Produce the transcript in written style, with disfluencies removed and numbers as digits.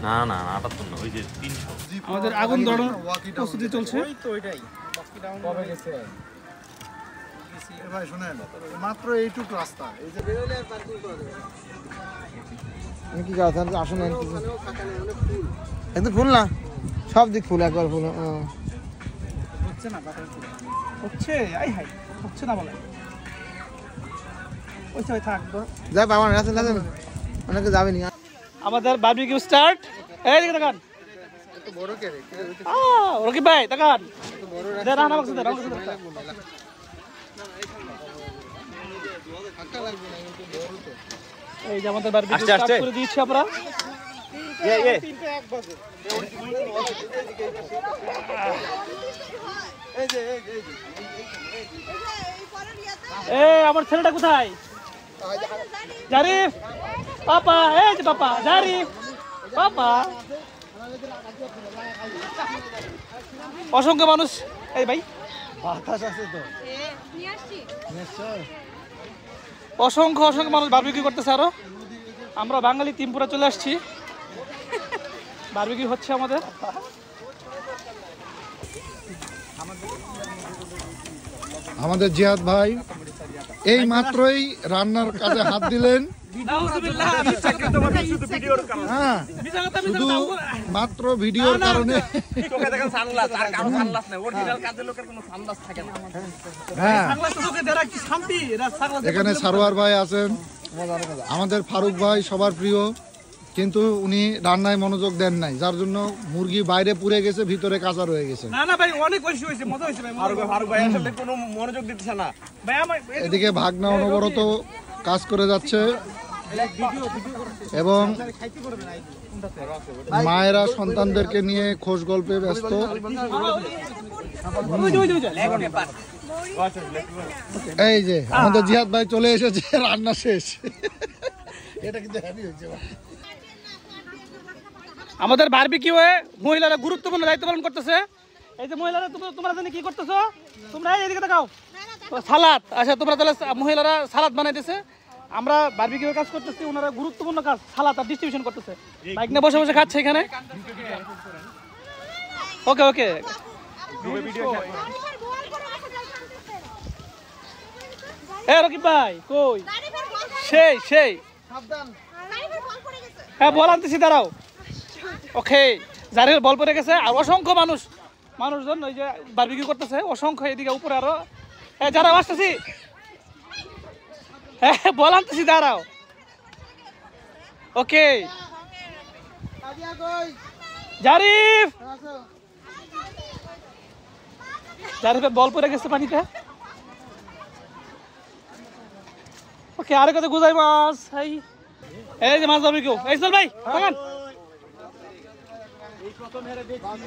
না না 78 না, ওই যে 300। আমাদের আগুন ধরানোর প্রস্তুতি চলছে। কবে গেছে ভাই? শুনেন, মাত্র এইটুক রাস্তা, এই যে বেরোলে আর পার্কিং করা যাবে। আমি কি কথা আসুন, একদম ফুল না, সব দিক ফুল, একবার ফুল হচ্ছে না, হচ্ছে আই হাই হচ্ছে না বলে ওই সবাই থাক যাই বাবা রাস্তা না যাবে, অনেকে যাবে নি। আমাদের বারবিকিউ স্টার্ট। এই দিকে তাকান, এত বড় কে রে? রকিব ভাই তাকান, এত বড় দে রানা বক্স দে, রানা ফাঁকা লাগবে না, কিন্তু বড় তো। এই যে আমাদের বারবিকিউ স্টার্ট করে দিয়েছি আমরা। তিনটা 1 বাজে। এই যে এই আমার ছেলেটা কোথায়? জারিফ পাপা, এই যে পাপা জারিফ পাপা। অসংখ্য মানুষ, এই ভাই বাতাস আছে তো, অসংখ্য অসংখ্য মানুষ বারবিকিউ করতেছে। আরো আমরা বাঙালি তিনপুরা চলে আসছি, বারবিকিউ হচ্ছে আমাদের। আমাদের জিয়াদ ভাই এই মাত্রই রান্নার কাজে হাত দিলেন। হ্যাঁ, শুধু মাত্র ভিডিওর কারণে। হ্যাঁ, এখানে সারোয়ার ভাই আছেন, আমাদের ফারুক ভাই সবার প্রিয়, কিন্তু উনি রান্নায় মনোযোগ দেন নাই, যার জন্য মুরগি বাইরে পুড়ে গেছে, ভিতরে কাঁচা রয়ে গেছে। না না ভাই, অনেক বেশি হয়েছে, মজা হয়েছে ভাই। ফারুক ভাই আসলে কোনো মনোযোগ দিতেছে না ভাই। এদিকে ভাগনা অনবরত কাজ করে যাচ্ছে এবং মায়েরা সন্তানদেরকে নিয়ে খোঁজ গল্পে ব্যস্ত। এই যে আমাদের জিহাদ ভাই চলে এসেছে, রান্না শেষ। এটা কিন্তু হ্যাপি হয়েছে। আমাদের বারবিকিউয়ে মহিলারা গুরুত্বপূর্ণ দায়িত্ব পালন করতেছে। এই যে মহিলারা, তোমরা জানি কি করতেছো? তোমরা এইদিকে দেখাও, সালাদ। আচ্ছা, তোমরা তাহলে মহিলারা সালাদ বানাইতেছে, আমরা বারবিকিউয়ের কাজ করতেছি, ওনারা গুরুত্বপূর্ণ কাজ সালাদ আর ডিস্ট্রিবিউশন করতেছে। বাইক নিয়ে বসে বসে খাচ্ছে এখানে। ওকে ওকে, এ রকিব ভাই কই? সেই সেই, হ্যাঁ বল আনতেছি, দাঁড়াও। ওকে, জারিফের বল পড়ে গেছে। আর অসংখ্য মানুষজন ওই যে বারবিকিউ করতেছে, অসংখ্য। এদিকে উপরে আরো যারা আসতেছি, হ্যাঁ বল আনতেছি, দাঁড়াও। ওকে জারিফের বল পড়ে গেছে পানিতে। ওকে, আরে কত গুজাই মাছ। এই যে মাছ বারবিকিউ, এই চল ভাই কামান। প্রথম হেরে দেখছি